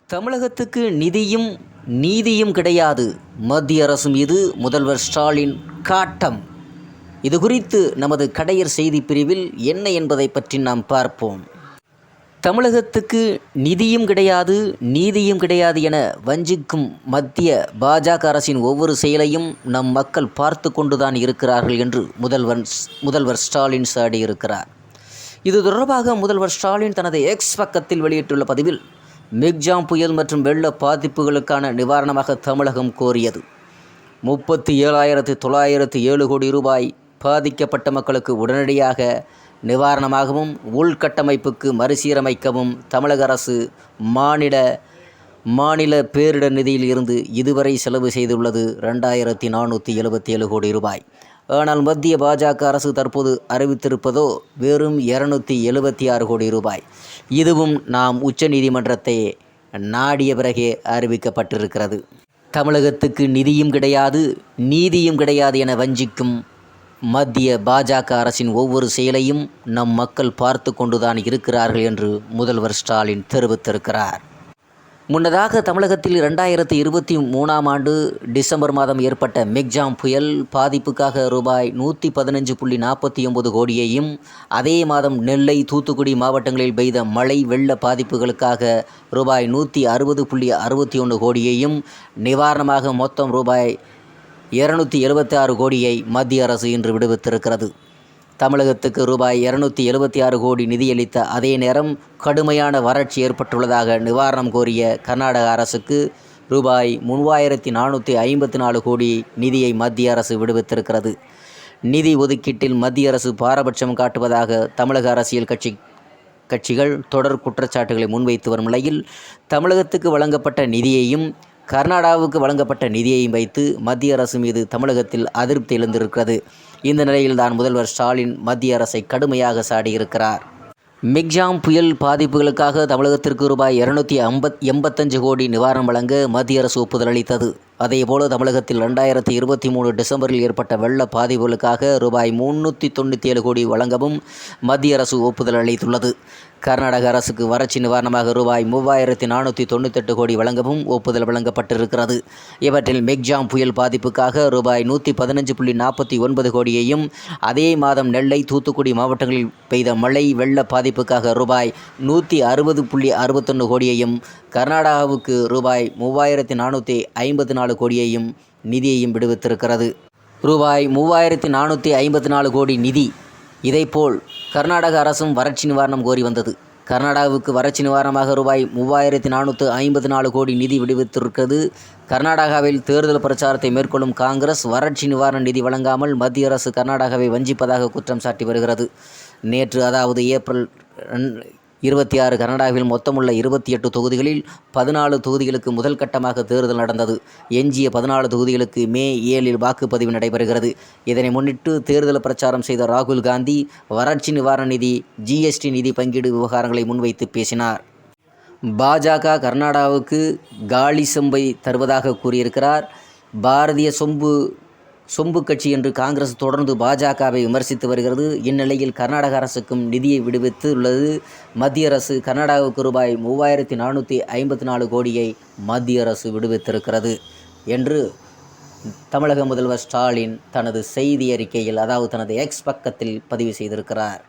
தமிழகத்துக்கு நிதியும் நீதியும் கிடையாது. மத்திய அரசு மீது முதல்வர் ஸ்டாலின் காட்டம். இது குறித்து நமது கடையர் செய்தி பிரிவில் என்ன என்பதை பற்றி நாம் பார்ப்போம். தமிழகத்துக்கு நிதியும் கிடையாது, நீதியும் கிடையாது என வஞ்சிக்கும் மத்திய பாஜக அரசின் ஒவ்வொரு செயலையும் நம் மக்கள் பார்த்து கொண்டுதான் இருக்கிறார்கள் என்று முதல்வர் ஸ்டாலின் சாடியிருக்கிறார். இது தொடர்பாக முதல்வர் ஸ்டாலின் தனது எக்ஸ் பக்கத்தில் வெளியிட்டுள்ள பதிவில், மிக்ஜாம் புயல் மற்றும் வெள்ள பாதிப்புகளுக்கான நிவாரணமாக தமிழகம் கோரியது 37,907 கோடி ரூபாய் பாதிக்கப்பட்ட மக்களுக்கு உடனடியாக நிவாரணமாகவும் உள்கட்டமைப்புக்கு மறுசீரமைக்கவும் தமிழக அரசு மாநில பேரிடர் நிதியில் இருந்து இதுவரை செலவு செய்துள்ளது 2,477 கோடி ரூபாய். ஆனால் மத்திய பாஜக அரசு தற்போது அறிவித்திருப்பதோ வெறும் 276 கோடி ரூபாய். இதுவும் நாம் உச்சநீதிமன்றத்தை நாடிய பிறகே அறிவிக்கப்பட்டிருக்கிறது. தமிழகத்துக்கு நிதியும் கிடையாது, நீதியும் கிடையாது என வஞ்சிக்கும் மத்திய பாஜக அரசின் ஒவ்வொரு செயலையும் நம் மக்கள் பார்த்து கொண்டுதான் இருக்கிறார்கள் என்று முதல்வர் ஸ்டாலின் தெரிவித்திருக்கிறார். முன்னதாக தமிழகத்தில் 2023ஆம் ஆண்டு டிசம்பர் மாதம் ஏற்பட்ட மிக்ஜாம் புயல் பாதிப்புக்காக ரூபாய் 115.49 கோடியையும், அதே மாதம் நெல்லை, தூத்துக்குடி மாவட்டங்களில் பெய்த மழை வெள்ள பாதிப்புகளுக்காக ரூபாய் 160.61 கோடியையும் நிவாரணமாக மொத்தம் ரூபாய் 276 கோடியை மத்திய அரசு இன்று விடுவித்திருக்கிறது. தமிழகத்துக்கு ரூபாய் 276 கோடி நிதியளித்த அதே நேரம் கடுமையான வறட்சி ஏற்பட்டுள்ளதாக நிவாரணம் கோரிய கர்நாடக அரசுக்கு ரூபாய் 3,454 கோடி நிதியை மத்திய அரசு விடுவித்திருக்கிறது. நிதி ஒதுக்கீட்டில் மத்திய அரசு பாரபட்சம் காட்டுவதாக தமிழக அரசியல் கட்சிகள் தொடர் குற்றச்சாட்டுகளை முன்வைத்து வரும் நிலையில், தமிழகத்துக்கு வழங்கப்பட்ட நிதியையும் கர்நாடகாவுக்கு வழங்கப்பட்ட நிதியையும் வைத்து மத்திய அரசு மீது தமிழகத்தில் அதிருப்தி எழுந்திருக்கிறது. இந்த நிலையில்தான் முதல்வர் ஸ்டாலின் மத்திய அரசை கடுமையாக சாடியிருக்கிறார். மிக்ஜாம் புயல் பாதிப்புகளுக்காக தமிழகத்திற்கு ரூபாய் 285 கோடி நிவாரணம் வழங்க மத்திய அரசு ஒப்புதல் அளித்தது. அதேபோல தமிழகத்தில் 2023 டிசம்பரில் ஏற்பட்ட வெள்ள பாதிப்புகளுக்காக ரூபாய் 397 கோடி வழங்கவும் மத்திய அரசு ஒப்புதல் அளித்துள்ளது. கர்நாடக அரசுக்கு வறட்சி நிவாரணமாக ரூபாய் 3,498 கோடி வழங்கவும் ஒப்புதல் வழங்கப்பட்டிருக்கிறது. இவற்றில் மிக்ஜாம் புயல் பாதிப்புக்காக ரூபாய் 115.49 கோடியையும், அதே மாதம் நெல்லை, தூத்துக்குடி மாவட்டங்களில் பெய்த மழை வெள்ள பாதிப்புக்காக ரூபாய் 160.61 கோடியையும், கர்நாடகாவுக்கு ரூபாய் 3,454 கோடியையும் நிதியையும் விடுவித்திருக்கிறது. ரூபாய் 3,454 கோடி நிதி. இதேபோல் கர்நாடக அரசும் வறட்சி நிவாரணம் கோரி வந்தது. கர்நாடகாவுக்கு வறட்சி நிவாரணமாக ரூபாய் 3,454 கோடி நிதி விடுவித்திருக்கிறது. கர்நாடகாவில் தேர்தல் பிரச்சாரத்தை மேற்கொள்ளும் காங்கிரஸ் வறட்சி நிவாரண நிதி வழங்காமல் மத்திய அரசு கர்நாடகாவை வஞ்சிப்பதாக குற்றம் சாட்டி வருகிறது. நேற்று, அதாவது ஏப்ரல் 26 கர்நாடகாவில் மொத்தமுள்ள 28 தொகுதிகளில் 14 தொகுதிகளுக்கு முதல் கட்டமாக தேர்தல் நடந்தது. எஞ்சிய 14 தொகுதிகளுக்கு மே 7 வாக்குப்பதிவு நடைபெறுகிறது. இதனை முன்னிட்டு தேர்தல் பிரச்சாரம் செய்த ராகுல் காந்தி வறட்சி நிவாரண நிதி, GST நிதி பங்கீடு விவகாரங்களை முன்வைத்து பேசினார். பாஜக கர்நாடகாவுக்கு காலி சொம்பை தருவதாக கூறியிருக்கிறார். பாரதிய சொம்பு கட்சி என்று காங்கிரஸ் தொடர்ந்து பாஜகவை விமர்சித்து வருகிறது. இந்நிலையில் கர்நாடக அரசுக்கும் நிதியை விடுவித்து உள்ளது மத்திய அரசு. கர்நாடகாவுக்கு ரூபாய் 3,454 கோடியை மத்திய அரசு விடுவித்திருக்கிறது என்று தமிழக முதல்வர் ஸ்டாலின் தனது செய்தி அறிக்கையில், அதாவது தனது எக்ஸ் பக்கத்தில் பதிவு செய்திருக்கிறார்.